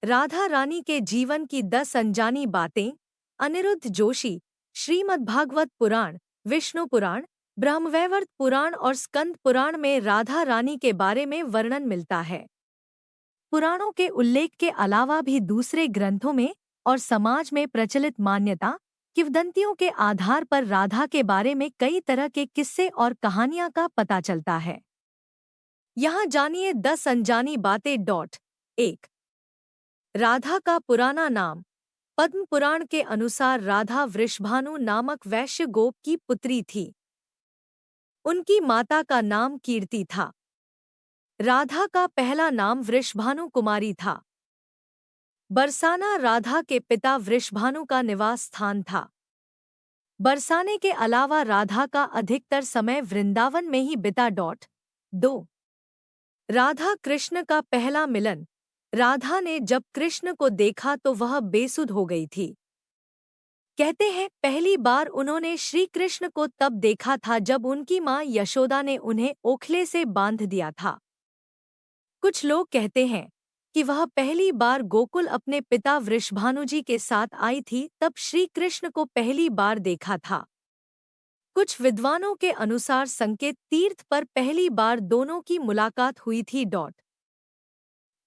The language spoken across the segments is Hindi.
राधा रानी के जीवन की 10 अनजानी बातें। अनिरुद्ध जोशी। श्रीमद्भागवत पुराण, विष्णु पुराण, ब्रह्मवैवर्त पुराण और स्कंद पुराण में राधा रानी के बारे में वर्णन मिलता है। पुराणों के उल्लेख के अलावा भी दूसरे ग्रंथों में और समाज में प्रचलित मान्यता, किंवदंतियों के आधार पर राधा के बारे में कई तरह के किस्से और कहानियां का पता चलता है। यहाँ जानिए 10 अनजानी बातें। 1। राधा का पुराना नाम। पद्म पुराण के अनुसार राधा वृषभानु नामक वैश्य गोप की पुत्री थी। उनकी माता का नाम कीर्ति था। राधा का पहला नाम वृषभानु कुमारी था। बरसाना राधा के पिता वृषभानु का निवास स्थान था। बरसाने के अलावा राधा का अधिकतर समय वृंदावन में ही बिता। 2। राधा कृष्ण का पहला मिलन। राधा ने जब कृष्ण को देखा तो वह बेसुध हो गई थी। कहते हैं पहली बार उन्होंने श्री कृष्ण को तब देखा था जब उनकी मां यशोदा ने उन्हें ओखले से बांध दिया था। कुछ लोग कहते हैं कि वह पहली बार गोकुल अपने पिता वृषभानुजी के साथ आई थी, तब श्री कृष्ण को पहली बार देखा था। कुछ विद्वानों के अनुसार संकेत तीर्थ पर पहली बार दोनों की मुलाकात हुई थी।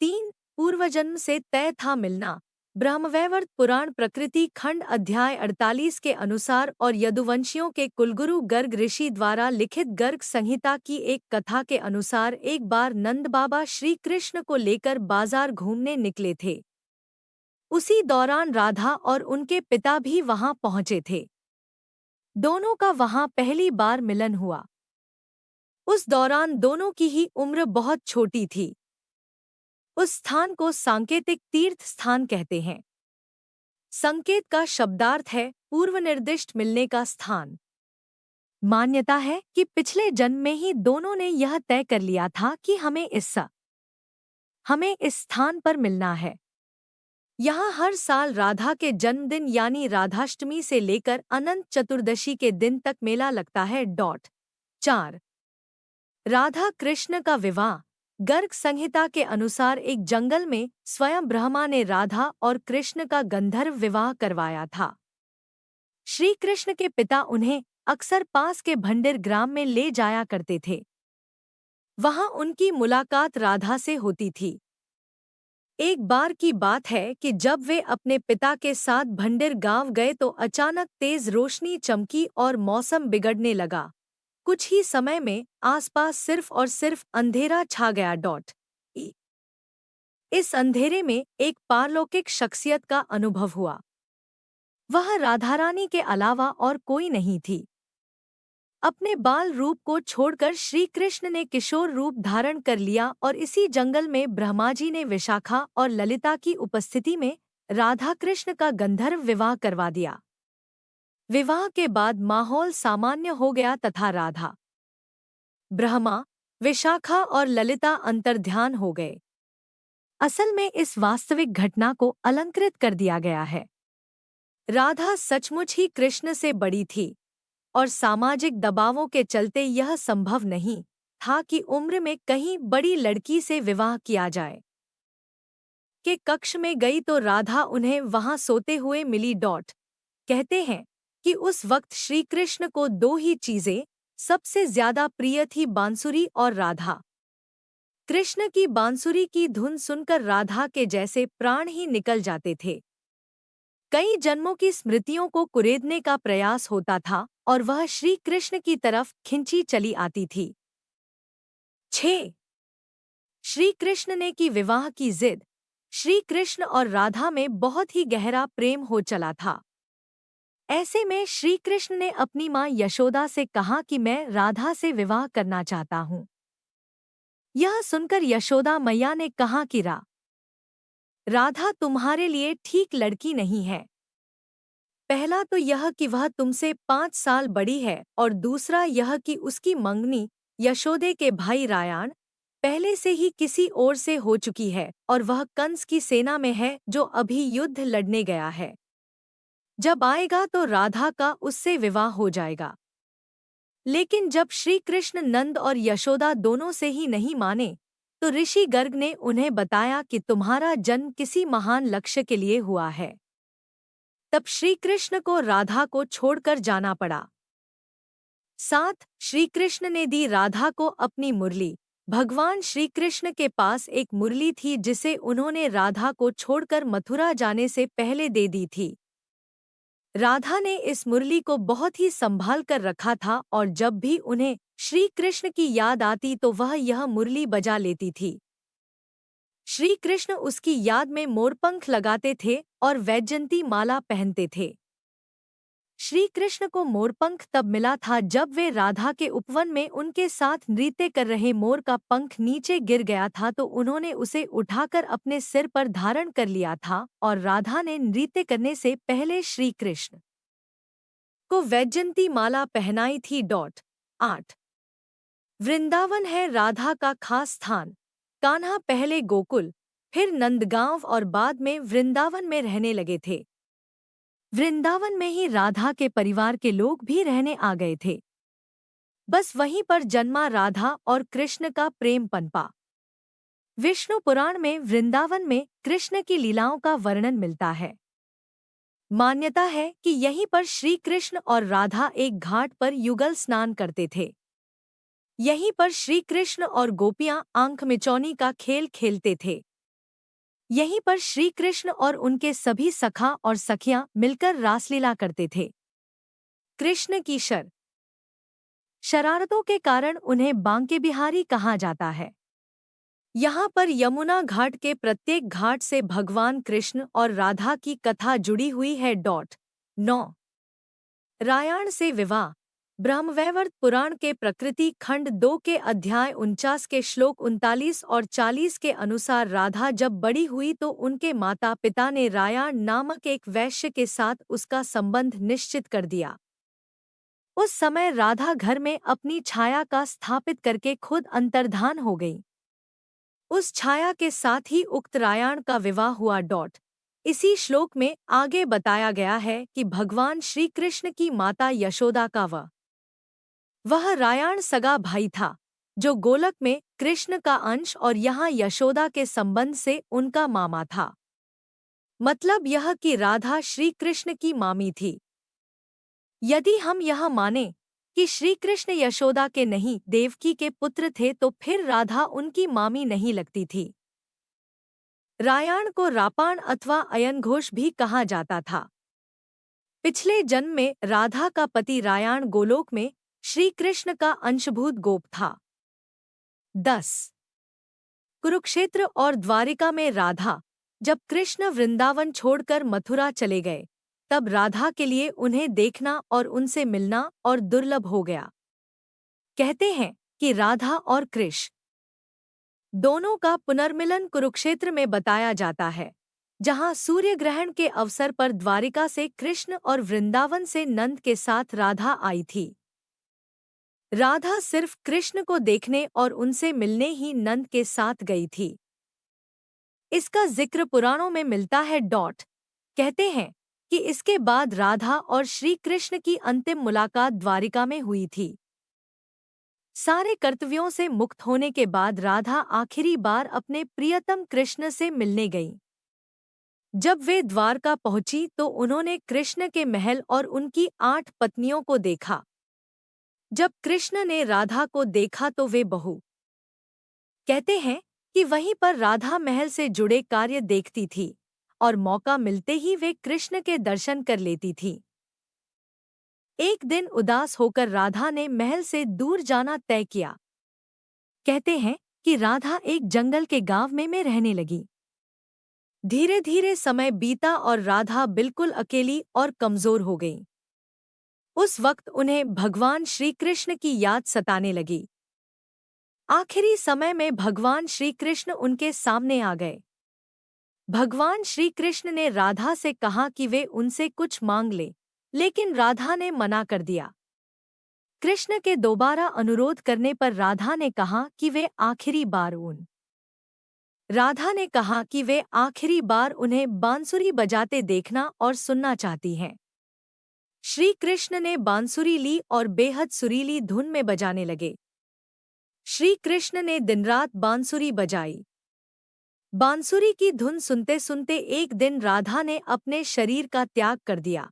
3। पूर्वजन्म से तय था मिलना। ब्रह्मवैवर्त पुराण प्रकृति खंड अध्याय 48 के अनुसार और यदुवंशियों के कुलगुरु गर्ग ऋषि द्वारा लिखित गर्ग संहिता की एक कथा के अनुसार एक बार नंद बाबा श्री कृष्ण को लेकर बाजार घूमने निकले थे। उसी दौरान राधा और उनके पिता भी वहां पहुंचे थे। दोनों का वहां पहली बार मिलन हुआ। उस दौरान दोनों की ही उम्र बहुत छोटी थी। उस स्थान को सांकेतिक तीर्थ स्थान कहते हैं। संकेत का शब्दार्थ है पूर्वनिर्दिष्ट मिलने का स्थान। मान्यता है कि पिछले जन्म में ही दोनों ने यह तय कर लिया था कि हमें इस स्थान पर मिलना है। यहाँ हर साल राधा के जन्मदिन यानी राधाष्टमी से लेकर अनंत चतुर्दशी के दिन तक मेला लगता है। 4। राधा कृष्ण का विवाह। गर्ग संहिता के अनुसार एक जंगल में स्वयं ब्रह्मा ने राधा और कृष्ण का गंधर्व विवाह करवाया था। श्री कृष्ण के पिता उन्हें अक्सर पास के भंडिर ग्राम में ले जाया करते थे। वहां उनकी मुलाकात राधा से होती थी। एक बार की बात है कि जब वे अपने पिता के साथ भंडिर गांव गए तो अचानक तेज रोशनी चमकी और मौसम बिगड़ने लगा। कुछ ही समय में आसपास सिर्फ और सिर्फ अंधेरा छा गया। इस अंधेरे में एक पारलौकिक शख्सियत का अनुभव हुआ। वह राधारानी के अलावा और कोई नहीं थी। अपने बाल रूप को छोड़कर श्री कृष्ण ने किशोर रूप धारण कर लिया और इसी जंगल में ब्रह्माजी ने विशाखा और ललिता की उपस्थिति में राधा कृष्ण का गंधर्व विवाह करवा दिया। विवाह के बाद माहौल सामान्य हो गया तथा राधा, ब्रह्मा, विशाखा और ललिता अंतर्ध्यान हो गए। असल में इस वास्तविक घटना को अलंकृत कर दिया गया है। राधा सचमुच ही कृष्ण से बड़ी थी और सामाजिक दबावों के चलते यह संभव नहीं था कि उम्र में कहीं बड़ी लड़की से विवाह किया जाए। के कक्ष में गई तो राधा उन्हें वहां सोते हुए मिली। कहते हैं कि उस वक्त श्री कृष्ण को दो ही चीजें सबसे ज्यादा प्रिय थी, बांसुरी और राधा। कृष्ण की बांसुरी की धुन सुनकर राधा के जैसे प्राण ही निकल जाते थे। कई जन्मों की स्मृतियों को कुरेदने का प्रयास होता था और वह श्री कृष्ण की तरफ खिंची चली आती थी। 6। श्री कृष्ण ने की विवाह की जिद। श्री कृष्ण और राधा में बहुत ही गहरा प्रेम हो चला था। ऐसे में श्री कृष्ण ने अपनी मां यशोदा से कहा कि मैं राधा से विवाह करना चाहता हूं। यह सुनकर यशोदा मैया ने कहा कि राधा तुम्हारे लिए ठीक लड़की नहीं है। पहला तो यह कि वह तुमसे 5 साल बड़ी है और दूसरा यह कि उसकी मंगनी यशोदे के भाई रायान पहले से ही किसी और से हो चुकी है और वह कंस की सेना में है जो अभी युद्ध लड़ने गया है। जब आएगा तो राधा का उससे विवाह हो जाएगा। लेकिन जब श्री कृष्ण नंद और यशोदा दोनों से ही नहीं माने तो ऋषि गर्ग ने उन्हें बताया कि तुम्हारा जन्म किसी महान लक्ष्य के लिए हुआ है। तब श्री कृष्ण को राधा को छोड़कर जाना पड़ा। साथ श्री कृष्ण ने दी राधा को अपनी मुरली। भगवान श्री कृष्ण के पास एक मुरली थी जिसे उन्होंने राधा को छोड़कर मथुरा जाने से पहले दे दी थी। राधा ने इस मुरली को बहुत ही संभाल कर रखा था और जब भी उन्हें श्री कृष्ण की याद आती तो वह यह मुरली बजा लेती थी। श्री कृष्ण उसकी याद में मोरपंख लगाते थे और वैजयंती माला पहनते थे। श्री कृष्ण को मोरपंख तब मिला था जब वे राधा के उपवन में उनके साथ नृत्य कर रहे मोर का पंख नीचे गिर गया था तो उन्होंने उसे उठाकर अपने सिर पर धारण कर लिया था और राधा ने नृत्य करने से पहले श्री कृष्ण को वैजयंती माला पहनाई थी। 8 वृंदावन है राधा का खास स्थान। कान्हा पहले गोकुल, फिर नंदगांव और बाद में वृंदावन में रहने लगे थे। वृंदावन में ही राधा के परिवार के लोग भी रहने आ गए थे। बस वहीं पर जन्मा राधा और कृष्ण का प्रेम पनपा। विष्णु पुराण में वृंदावन में कृष्ण की लीलाओं का वर्णन मिलता है। मान्यता है कि यहीं पर श्री कृष्ण और राधा एक घाट पर युगल स्नान करते थे। यहीं पर श्री कृष्ण और गोपियां आंख मिचौनी का खेल खेलते थे। यहीं पर श्री कृष्ण और उनके सभी सखा और सखियां मिलकर रासलीला करते थे। कृष्ण की शरारतों के कारण उन्हें बांके बिहारी कहा जाता है। यहाँ पर यमुना घाट के प्रत्येक घाट से भगवान कृष्ण और राधा की कथा जुड़ी हुई है। 9 रामायण से विवाह। ब्रह्मवैवर्त पुराण के प्रकृति खंड 2 के अध्याय 49 के श्लोक 39 और 40 के अनुसार राधा जब बड़ी हुई तो उनके माता पिता ने रायाण नामक एक वैश्य के साथ उसका संबंध निश्चित कर दिया। उस समय राधा घर में अपनी छाया का स्थापित करके खुद अंतर्धान हो गई। उस छाया के साथ ही उक्त रायाण का विवाह हुआ। इसी श्लोक में आगे बताया गया है कि भगवान श्री कृष्ण की माता यशोदा का वह रायाण सगा भाई था जो गोलक में कृष्ण का अंश और यहाँ यशोदा के संबंध से उनका मामा था। मतलब यह कि राधा श्री कृष्ण की मामी थी। यदि हम यह माने कि श्री कृष्ण यशोदा के नहीं देवकी के पुत्र थे तो फिर राधा उनकी मामी नहीं लगती थी। रायाण को रापाण अथवा अयनघोष भी कहा जाता था। पिछले जन्म में राधा का पति रायाण गोलोक में श्री कृष्ण का अंशभूत गोप था। 10 कुरुक्षेत्र और द्वारिका में राधा जब कृष्ण वृंदावन छोड़कर मथुरा चले गए तब राधा के लिए उन्हें देखना और उनसे मिलना और दुर्लभ हो गया। कहते हैं कि राधा और कृष्ण दोनों का पुनर्मिलन कुरुक्षेत्र में बताया जाता है, जहां सूर्य ग्रहण के अवसर पर द्वारिका से कृष्ण और वृंदावन से नंद के साथ राधा आई थी। राधा सिर्फ कृष्ण को देखने और उनसे मिलने ही नंद के साथ गई थी। इसका जिक्र पुराणों में मिलता है। कहते हैं कि इसके बाद राधा और श्री कृष्ण की अंतिम मुलाकात द्वारिका में हुई थी। सारे कर्तव्यों से मुक्त होने के बाद राधा आखिरी बार अपने प्रियतम कृष्ण से मिलने गईं। जब वे द्वारका पहुंची तो उन्होंने कृष्ण के महल और उनकी 8 पत्नियों को देखा। जब कृष्ण ने राधा को देखा तो वे कहते हैं कि वहीं पर राधा महल से जुड़े कार्य देखती थी और मौका मिलते ही वे कृष्ण के दर्शन कर लेती थी। एक दिन उदास होकर राधा ने महल से दूर जाना तय किया। कहते हैं कि राधा एक जंगल के गांव में रहने लगी। धीरे धीरे समय बीता और राधा बिल्कुल अकेली और कमजोर हो गई। उस वक्त उन्हें भगवान श्री कृष्ण की याद सताने लगी। आखिरी समय में भगवान श्री कृष्ण उनके सामने आ गए। भगवान श्री कृष्ण ने राधा से कहा कि वे उनसे कुछ मांग ले, लेकिन राधा ने मना कर दिया। कृष्ण के दोबारा अनुरोध करने पर राधा ने कहा कि वे आखिरी बार राधा ने कहा कि वे आखिरी बार उन्हें बांसुरी बजाते देखना और सुनना चाहती हैं। श्री कृष्ण ने बांसुरी ली और बेहद सुरीली धुन में बजाने लगे। श्री कृष्ण ने दिनरात बांसुरी बजाई। बांसुरी की धुन सुनते सुनते एक दिन राधा ने अपने शरीर का त्याग कर दिया।